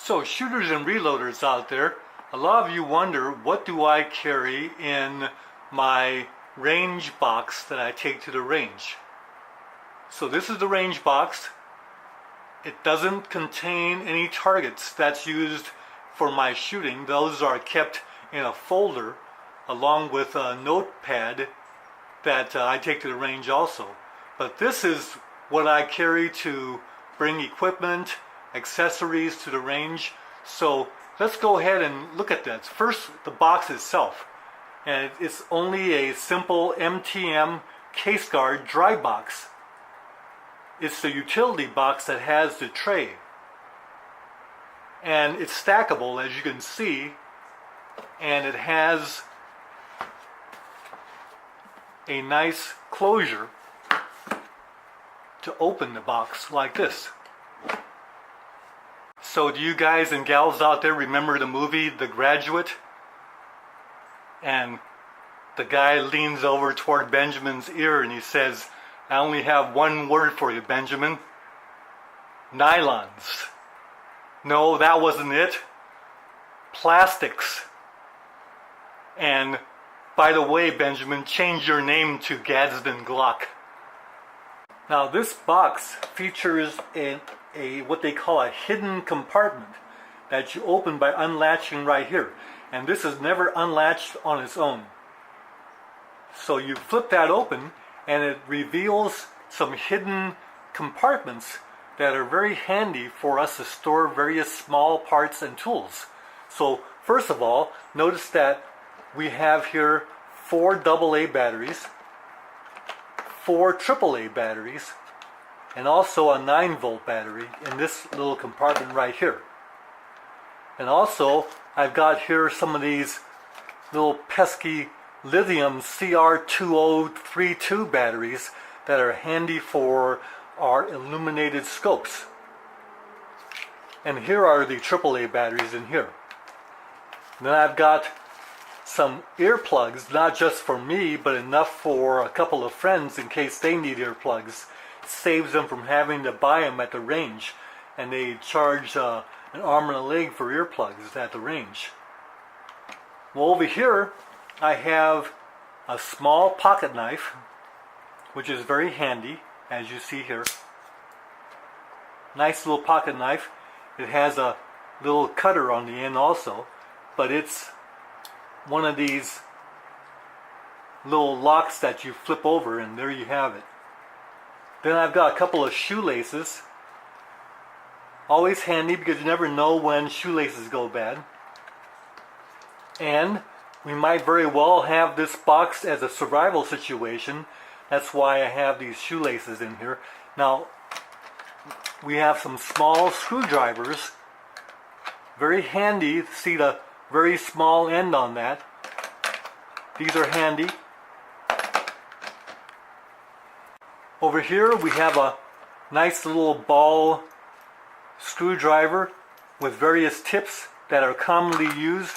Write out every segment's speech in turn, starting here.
So shooters and reloaders out there, a lot of you wonder, what do I carry in my range box that I take to the range? So this is the range box. It doesn't contain any targets that's used for my shooting. Those are kept in a folder along with a notepad that I take to the range also. But this is what I carry to bring equipment, accessories to the range. So let's go ahead and look at that. First, the box itself. And it's only a simple MTM case guard dry box. It's the utility box that has the tray. And it's stackable, as you can see. And it has a nice closure to open the box like this. So do you guys and gals out there remember the movie The Graduate? And the guy leans over toward Benjamin's ear and he says, "I only have one word for you, Benjamin. Nylons." No, that wasn't it. Plastics. And by the way, Benjamin, change your name to Gadsden Glock. Now this box features a what they call a hidden compartment that you open by unlatching right here. And this is never unlatched on its own. So you flip that open and it reveals some hidden compartments that are very handy for us to store various small parts and tools. So first of all, notice that we have here 4 AA batteries, 4 AAA batteries, and also a 9-volt battery in this little compartment right here. And also I've got here some of these little pesky lithium CR2032 batteries that are handy for our illuminated scopes. And here are the AAA batteries in here. And then I've got some earplugs, not just for me, but enough for a couple of friends in case they need earplugs. It saves them from having to buy them at the range, and they charge an arm and a leg for earplugs at the range. Well, over here I have a small pocket knife, which is very handy, as you see here. Nice little pocket knife. It has a little cutter on the end also, but it's one of these little locks that you flip over, and there you have it. Then I've got a couple of shoelaces. Always handy because you never know when shoelaces go bad. And we might very well have this box as a survival situation. That's why I have these shoelaces in here. Now, we have some small screwdrivers. Very handy. See the very small end on that. These are handy. Over here we have a nice little ball screwdriver with various tips that are commonly used,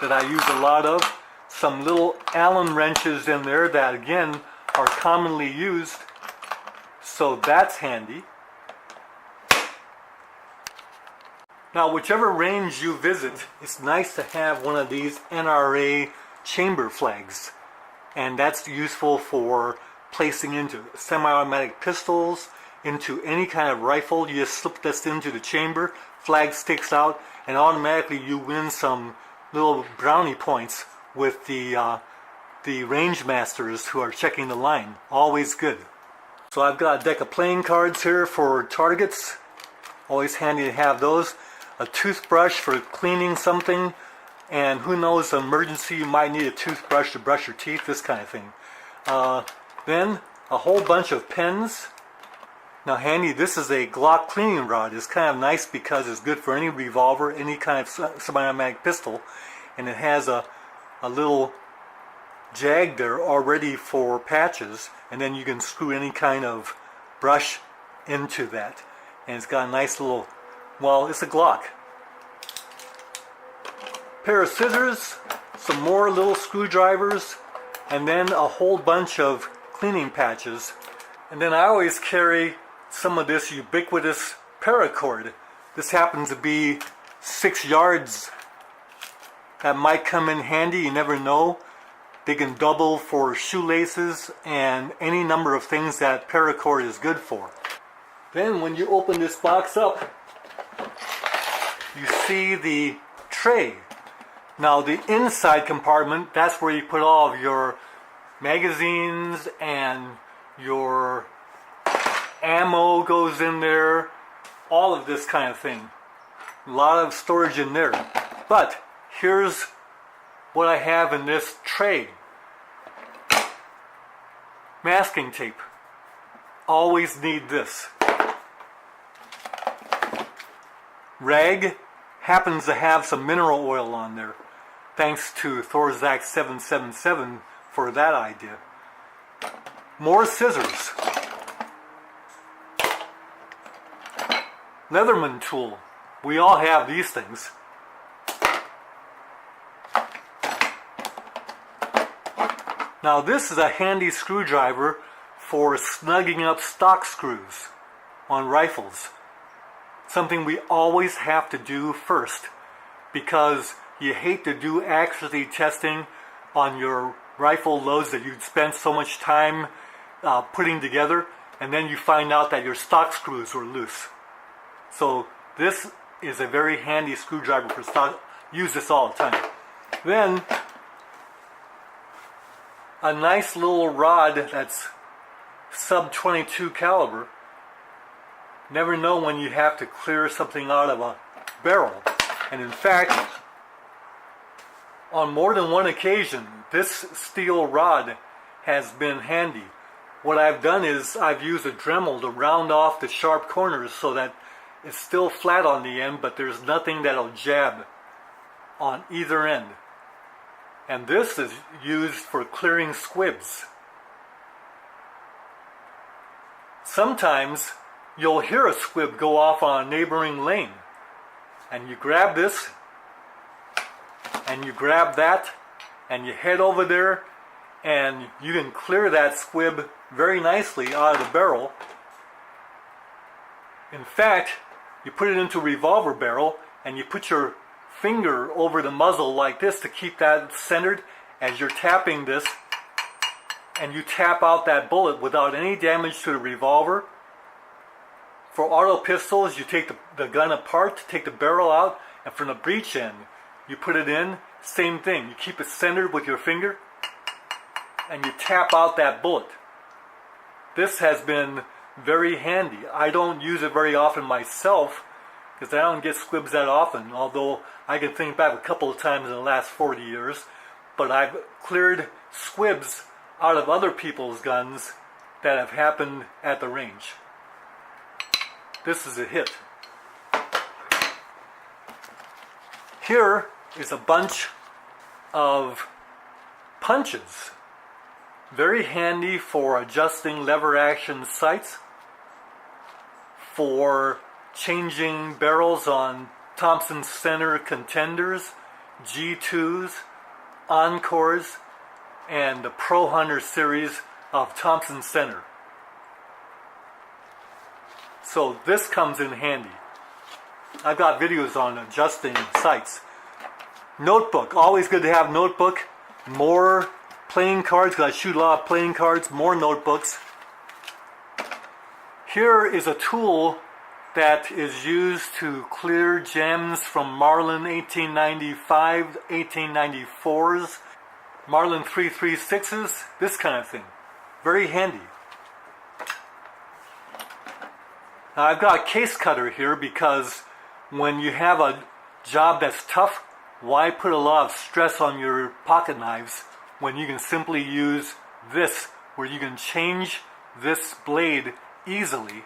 that I use a lot of. Some little Allen wrenches in there that again are commonly used, so that's handy. Now, whichever range you visit, it's nice to have one of these Nra Chamber Flags, and that's useful for placing into semi-automatic pistols, into any kind of rifle. You just slip this into the chamber, flag sticks out, and automatically you win some little brownie points with the range masters who are checking the line. Always good. So I've got a deck of playing cards here for targets. Always handy to have those. A toothbrush for cleaning something, and who knows, an emergency you might need a toothbrush to brush your teeth, this kind of thing. Then a whole bunch of pens. Now handy, this is a Glock Cleaning Rod. It's kind of nice because it's good for any revolver, any kind of semi-automatic pistol, and it has a little jag there already for patches, and then you can screw any kind of brush into that. And it's got a nice little, well, it's a Glock. Pair of scissors, some more little screwdrivers, and then a whole bunch of cleaning patches. And then I always carry some of this ubiquitous paracord. This happens to be 6 yards that might come in handy. You never know. They can double for shoelaces and any number of things that paracord is good for. Then when you open this box up, you see the tray. Now the inside compartment, that's where you put all of your magazines and your ammo goes in there, all of this kind of thing. A lot of storage in there. But here's what I have in this tray. Masking tape. Always need this. Rag happens to have some mineral oil on there. Thanks to Thorzak 777 for that idea. More scissors. Leatherman tool. We all have these things. Now this is a handy screwdriver for snugging up stock screws on rifles. Something we always have to do first, because you hate to do accuracy testing on your rifle loads that you'd spent so much time putting together, and then you find out that your stock screws were loose. So this is a very handy screwdriver for stock. Use this all the time. Then a nice little rod that's sub 22 caliber. Never know when you have to clear something out of a barrel. And in fact, on more than one occasion, this steel rod has been handy. What I've done is I've used a Dremel to round off the sharp corners so that it's still flat on the end, but there's nothing that'll jab on either end. And this is used for clearing squibs. Sometimes you'll hear a squib go off on a neighboring lane, and you grab this and you grab that and you head over there, and you can clear that squib very nicely out of the barrel. In fact, you put it into a revolver barrel and you put your finger over the muzzle like this to keep that centered as you're tapping this, and you tap out that bullet without any damage to the revolver. For auto pistols, you take the gun apart, take the barrel out, and from the breech end, you put it in, same thing. You keep it centered with your finger, and you tap out that bullet. This has been very handy. I don't use it very often myself, because I don't get squibs that often, although I can think back a couple of times in the last 40 years, but I've cleared squibs out of other people's guns that have happened at the range. This is a hit. Here is a bunch of punches. Very handy for adjusting lever action sights, for changing barrels on Thompson Center Contenders, G2s, Encores, and the Pro Hunter series of Thompson Center. So this comes in handy. I've got videos on adjusting sights. Notebook, always good to have notebook. More playing cards, because I shoot a lot of playing cards, more notebooks. Here is a tool that is used to clear gems from Marlin 1895, 1894s, Marlin 336s, this kind of thing. Very handy. Now I've got a case cutter here because when you have a job that's tough, why put a lot of stress on your pocket knives when you can simply use this, where you can change this blade easily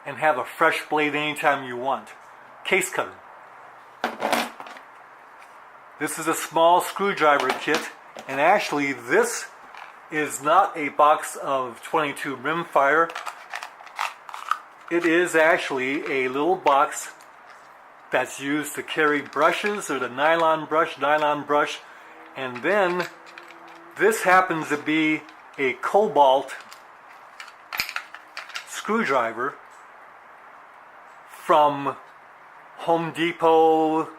and have a fresh blade anytime you want. Case cutter. This is a small screwdriver kit, and actually this is not a box of 22 rimfire. It is actually a little box that's used to carry brushes, or the nylon brush, and then this happens to be a cobalt screwdriver from Home Depot,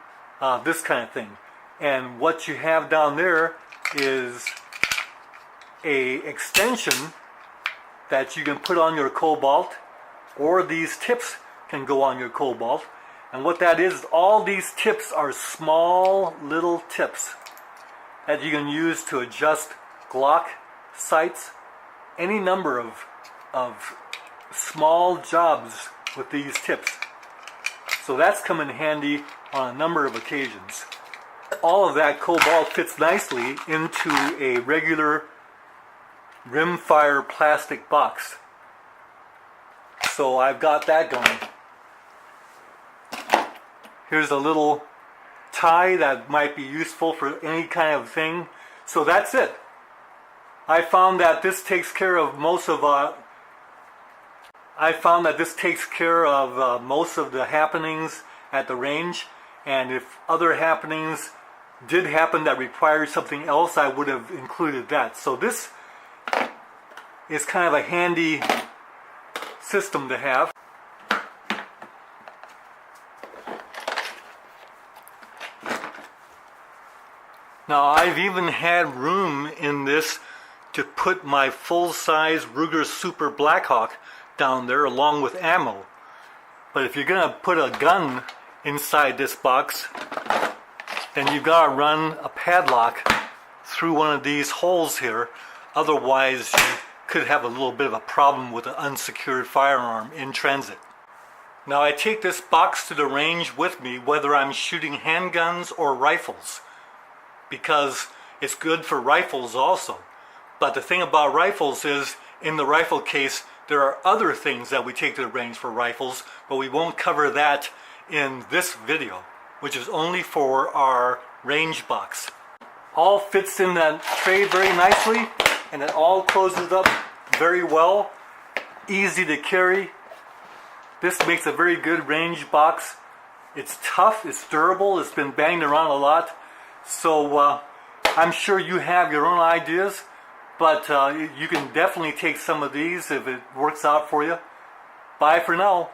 this kind of thing. And what you have down there is a extension that you can put on your cobalt, or these tips can go on your cobalt. And what that is, all these tips are small little tips that you can use to adjust Glock sights, any number of small jobs with these tips. So that's come in handy on a number of occasions. All of that cobalt fits nicely into a regular rimfire plastic box. So I've got that going. Here's a little tie that might be useful for any kind of thing. So that's it. I found that this takes care of most of most of the happenings at the range, and if other happenings did happen that required something else, I would have included that. So this is kind of a handy system to have. Now I've even had room in this to put my full-size Ruger Super Blackhawk down there along with ammo. But if you're going to put a gun inside this box, then you've got to run a padlock through one of these holes here. Otherwise you could have a little bit of a problem with an unsecured firearm in transit. Now I take this box to the range with me whether I'm shooting handguns or rifles, because it's good for rifles also. But the thing about rifles is, in the rifle case, there are other things that we take to the range for rifles, but we won't cover that in this video, which is only for our range box. All fits in that tray very nicely, and it all closes up very well. Easy to carry. This makes a very good range box. It's tough, it's durable, it's been banged around a lot. So I'm sure you have your own ideas, but you can definitely take some of these if it works out for you. Bye for now.